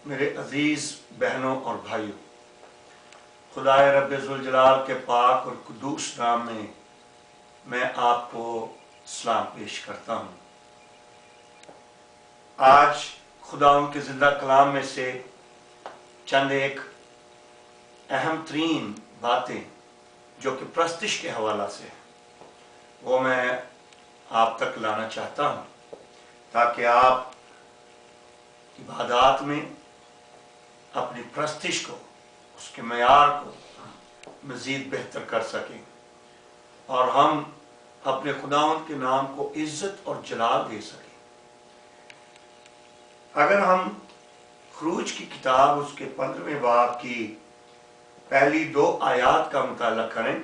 میرے عزیز بہنوں اور بھائیوں، خدائے رب ذوالجلال کے پاک اور قدوس نام میں آپ کو سلام پیش کرتا ہوں۔ آج خدا ان کے زندہ کلام میں سے چند ایک اہم ترین باتیں جو کہ پرستش کے حوالہ سے وہ میں آپ تک لانا چاہتا ہوں، تاکہ آپ عبادات میں اپنی پرستش کو، اس کے معیار کو مزید بہتر کر سکیں اور ہم اپنے خداوند کے نام کو عزت اور جلال دے سکیں۔ اگر ہم خروج کی کتاب اس کے 15ویں باب کی پہلی 2 آیات کا مطالعہ کریں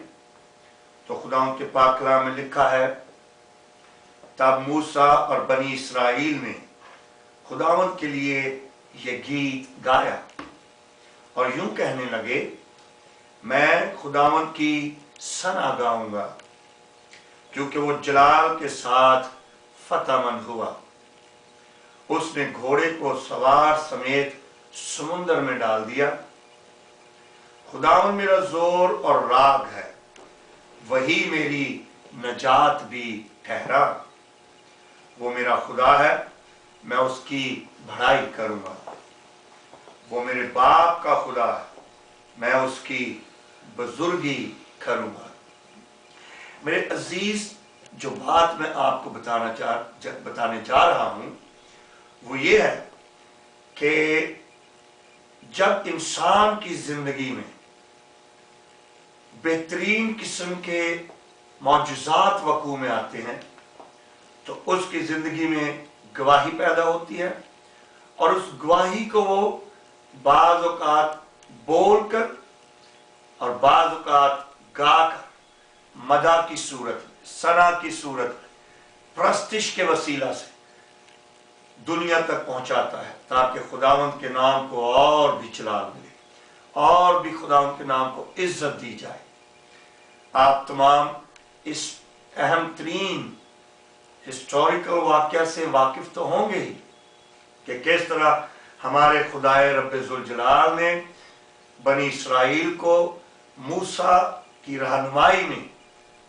تو خداوند کے پاک کلام میں لکھا ہے، تب موسیٰ اور بنی اسرائیل نے خداوند کے لیے یہ گیت گایا اور یوں کہنے لگے، میں خداوند کی ثنا گاؤں گا کیونکہ وہ جلال کے ساتھ فتح مند ہوا۔ اس نے گھوڑے کو سوار سمیت سمندر میں ڈال دیا۔ خداوند میرا زور اور راگ ہے، وہی میری نجات بھی ٹھہرا۔ وہ میرا خدا ہے، میں اس کی بڑائی کروں گا۔ وہ میرے باپ کا خدا ہے، میں اس کی بزرگی کروں گا۔ میرے عزیز، جو بات میں آپ کو بتانے جا رہا ہوں وہ یہ ہے کہ جب انسان کی زندگی میں بہترین قسم کے معجزات وقوع میں آتے ہیں تو اس کی زندگی میں گواہی پیدا ہوتی ہے، اور اس گواہی کو وہ بعض اوقات بول کر اور بعض اوقات گا کر مدح کی صورت، ثنا کی صورت، پرستش کے وسیلہ سے دنیا تک پہنچاتا ہے، تاکہ خداوند کے نام کو اور بھی جلال ملے اور بھی خداوند کے نام کو عزت دی جائے۔ آپ تمام اس اہم ترین ہسٹوریکل واقعہ سے واقف تو ہوں گے ہی کہ کس طرح ہمارے خدائے رب ذوالجلال نے بنی اسرائیل کو موسیٰ کی رہنمائی میں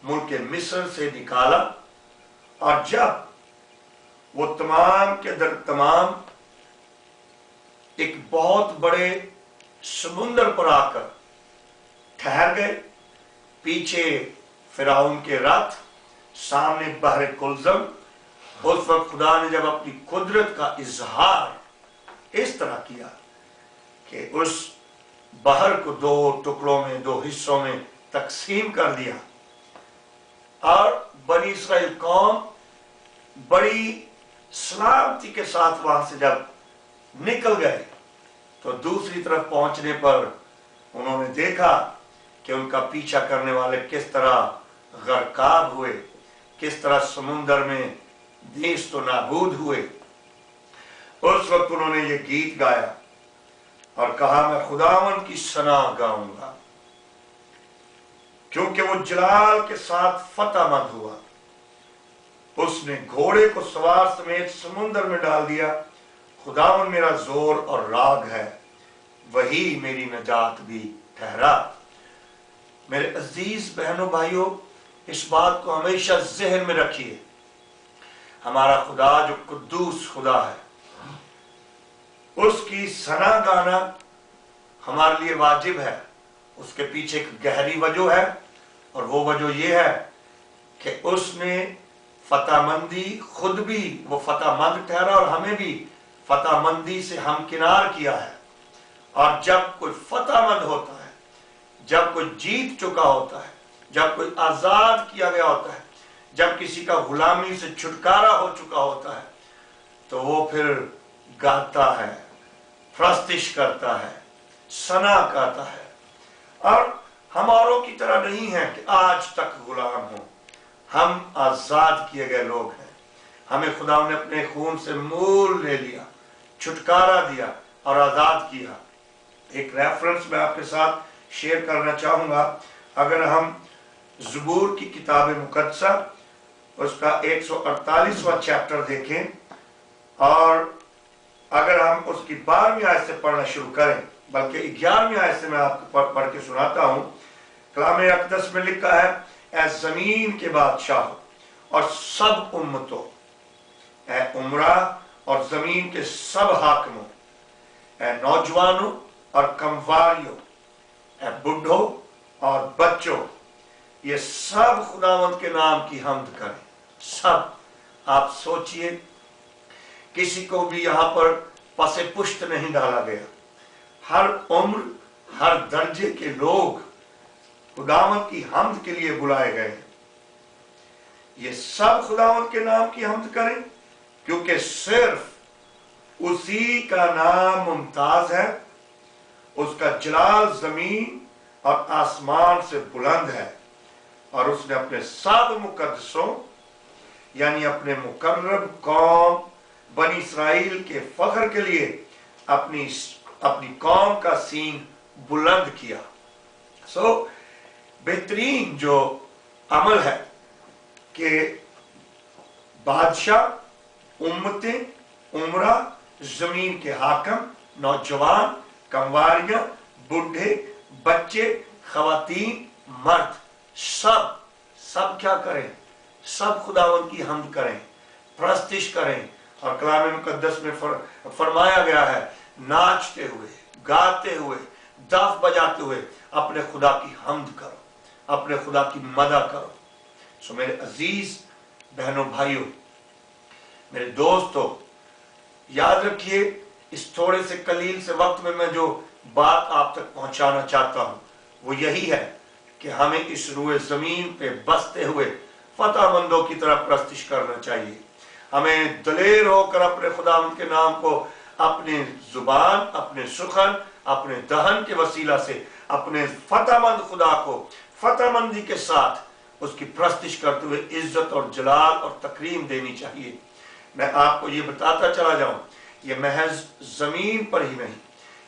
ملک مصر سے نکالا، اور جب وہ تمام کے در تمام ایک بہت بڑے سمندر پر آ کر ٹھہر گئے، پیچھے فرعون کے رتھ، سامنے بحر کلزم، اس وقت خدا نے جب اپنی قدرت کا اظہار اس طرح کیا کہ اس بحر کو 2 ٹکڑوں میں، 2 حصوں میں تقسیم کر دیا، اور بنی اسرائیل قوم بڑی سلامتی کے ساتھ وہاں سے جب نکل گئے تو دوسری طرف پہنچنے پر انہوں نے دیکھا کہ ان کا پیچھا کرنے والے کس طرح غرقاب ہوئے، کس طرح سمندر میں نیست و نابود ہوئے۔ اس وقت انہوں نے یہ گیت گایا اور کہا، میں خداوند کی ثنا گاؤں گا کیونکہ وہ جلال کے ساتھ فتح مند ہوا۔ اس نے گھوڑے کو سوار سمیت سمندر میں ڈال دیا۔ خداوند میرا زور اور راگ ہے، وہی میری نجات بھی ٹھہرا۔ میرے عزیز بہنوں بھائیوں، اس بات کو ہمیشہ ذہن میں رکھیے، ہمارا خدا جو قدوس خدا ہے، اس کی ثنا گانا ہمارے لیے واجب ہے۔ اس کے پیچھے ایک گہری وجہ ہے، اور وہ وجہ یہ ہے کہ اس نے فتح مندی، خود بھی وہ فتح مند ٹھہرا اور ہمیں بھی فتح مندی سے ہمکنار کیا ہے۔ اور جب کوئی فتح مند ہوتا ہے، جب کوئی جیت چکا ہوتا ہے، جب کوئی آزاد کیا گیا ہوتا ہے، جب کسی کا غلامی سے چھٹکارا ہو چکا ہوتا ہے، تو وہ پھر گاتا ہے، پرستش کرتا ہے، ثنا گاتا ہے۔ اور ہم اوروں کی طرح نہیں ہیں کہ آج تک غلام ہوں، ہم آزاد کیے گئے لوگ ہیں۔ ہمیں خدا نے اپنے خون سے مول لے لیا، چھٹکارا دیا اور آزاد کیا۔ ایک ریفرنس میں آپ کے ساتھ شیئر کرنا چاہوں گا۔ اگر ہم زبور کی کتاب مقدسہ اس کا 148واں چیپٹر دیکھیں، اور اگر ہم اس उसकी 12वीं आयत से पढ़ना शुरू करें, बल्कि 11वीं आयत से मैं आपको पढ़ के सुनाता हूं। कलाम अक़दस में लिखा है, ऐ जमीन के बादशाह और सब उम्मतों, ऐ उमरा और जमीन के सब हाकिमों, ऐ नौजवानों और कमवारियों, ऐ बुढ़ों और बच्चों, ये सब खुदावंद के नाम की हम्द करें। सब, आप सोचिए, किसी को भी यहां पर पसे पुष्ट नहीं डाला गया। हर उम्र, हर दर्जे के लोग खुदावंद की हम्द के लिए बुलाए गए। ये सब खुदावंद के नाम की हम्द करें, क्योंकि सिर्फ उसी का नाम मुमताज है, उसका जलाल जमीन और आसमान से बुलंद है, और उसने अपने सब मुकद्दसों यानी अपने मुकर्रम कौम बनी इसराइल के फख्र के लिए अपनी कौम का सींग बुलंद किया। बेहतरीन जो अमल है कि बादशाह, उम्मतें, उमरा, जमीन के हाकम, नौजवान, कमवारियां, बूढ़े, बच्चे, खवातीन, मर्द, सब क्या करें? सब खुदावंद की हम्द करें, प्रस्तिश करें। और कलाम मुकद्दस में फरमाया गया है, नाचते हुए, गाते हुए, दफ बजाते हुए अपने खुदा की हम्द करो, अपने खुदा की मदद करो। सो मेरे अजीज बहनों, भाइयों, मेरे दोस्तों, याद रखिए, इस थोड़े से कलील से वक्त में मैं जो बात आप तक पहुंचाना चाहता हूं वो यही है कि हमें इस रुए जमीन पे बसते हुए फतहमंदों की तरह प्रस्तिश करना चाहिए। हमें दलेर होकर अपने खुदावंद के नाम को अपने जुबान, अपने सुखन, अपने दहन के वसीला से अपने फतहमंद खुदा को फतहमंदी के साथ उसकी प्रस्तिश करते हुए इज्जत और जलाल और तकरीम देनी चाहिए। मैं आपको ये बताता चला जाऊं, ये महज जमीन पर ही नहीं,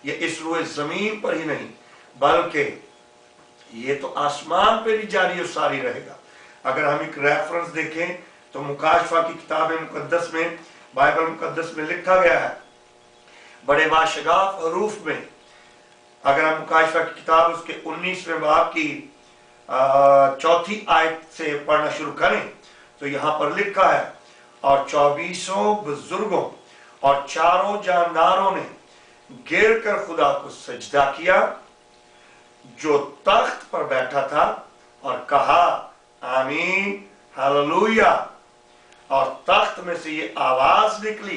ये इस रुए जमीन पर ही नहीं, बल्कि ये तो आसमान पे भी जारी और सारी रहेगा। अगर हम एक रेफरेंस देखें तो मुकाशफा की किताब मुकद्दस में, बाइबल मुकद्दस में लिखा गया है बड़े बाशगाफ हरूफ में। अगर हम मुकाशफा की किताब उसके 19वें बाब की 4थी आयत से पढ़ना शुरू करें तो यहां पर लिखा है, और 24 बुजुर्गों और 4 जानदारों ने गिर कर खुदा को सजदा किया जो तख्त पर बैठा था, और कहा आमीन, हालेलुया। और तख्त में से ये आवाज निकली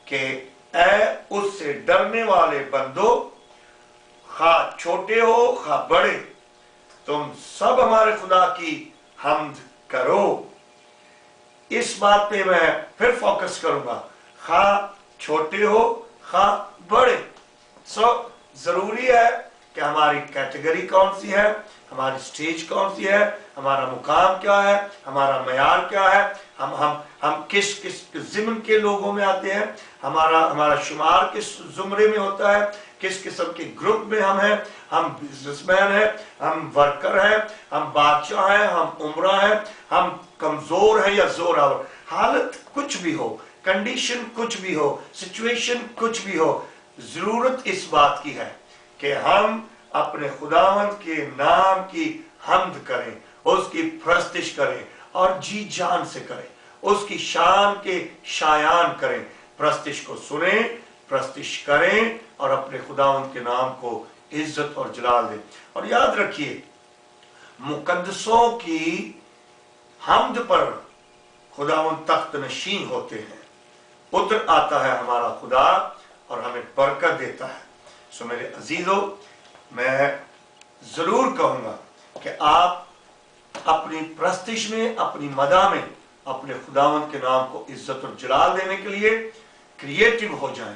कि ऐ उससे डरने वाले बंदो, खा छोटे हो खा बड़े, तुम सब हमारे खुदा की हम्द करो। इस बात पे मैं फिर फोकस करूंगा, खा छोटे हो खा बड़े। जरूरी है कि हमारी कैटेगरी कौन सी है, हमारी स्टेज कौन सी है, हमारा मुकाम क्या है, हमारा मयार क्या है, हम किस जिम्न के लोगों में आते हैं, हमारा शुमार किस जुमरे में होता है, किस किस्म के ग्रुप में हम हैं, हम बिजनेसमैन हैं, हम वर्कर हैं, हम बादशाह हैं, हम उमरा हैं, हम कमजोर हैं या जोरावर। हालत कुछ भी हो, कंडीशन कुछ भी हो, सिचुएशन कुछ भी हो, जरूरत इस बात की है कि हम अपने खुदावंद के नाम की हम्द करें, उसकी प्रस्तिश करें और जी जान से करें, उसकी शान के शायान करें, प्रस्तिश को सुने, प्रस्तिश करें और अपने खुदावंद के नाम को इज्जत और जलाल दें। और याद रखिए, मुकद्दसों की हम्द पर खुदावंद तख्त नशीन होते हैं, उतर आता है हमारा खुदा और हमें बरकत देता है। सो मेरे अजीजों, मैं जरूर कहूंगा कि आप अपनी प्रस्तिश में, अपनी मदा में अपने खुदावंद के नाम को इज्जत और जलाल देने के लिए क्रिएटिव हो जाएं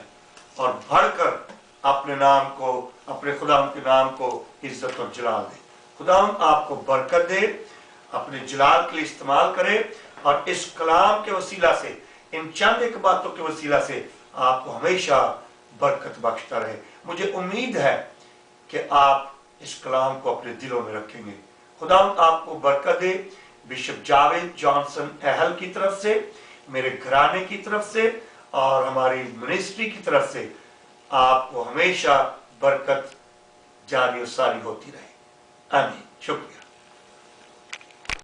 और बढ़कर अपने नाम को, अपने खुदावंद के नाम को इज्जत और जलाल दें। खुदावंद आपको बरकत दे, अपने जलाल के लिए इस्तेमाल करे और इस कलाम के वसीला से, इन चंद एक बातों के वसीला से आपको हमेशा बरकत बख्शता रहे। मुझे उम्मीद है कि आप इस कलाम को अपने दिलों में रखेंगे। खुदावंद आपको बरकत दे। बिशप जावेद जॉनसन अहल की तरफ से, मेरे घराने की तरफ से और हमारी मिनिस्ट्री की तरफ से آپ کو ہمیشہ برکت جاری و ساری ہوتی رہے. آمین. شکریہ.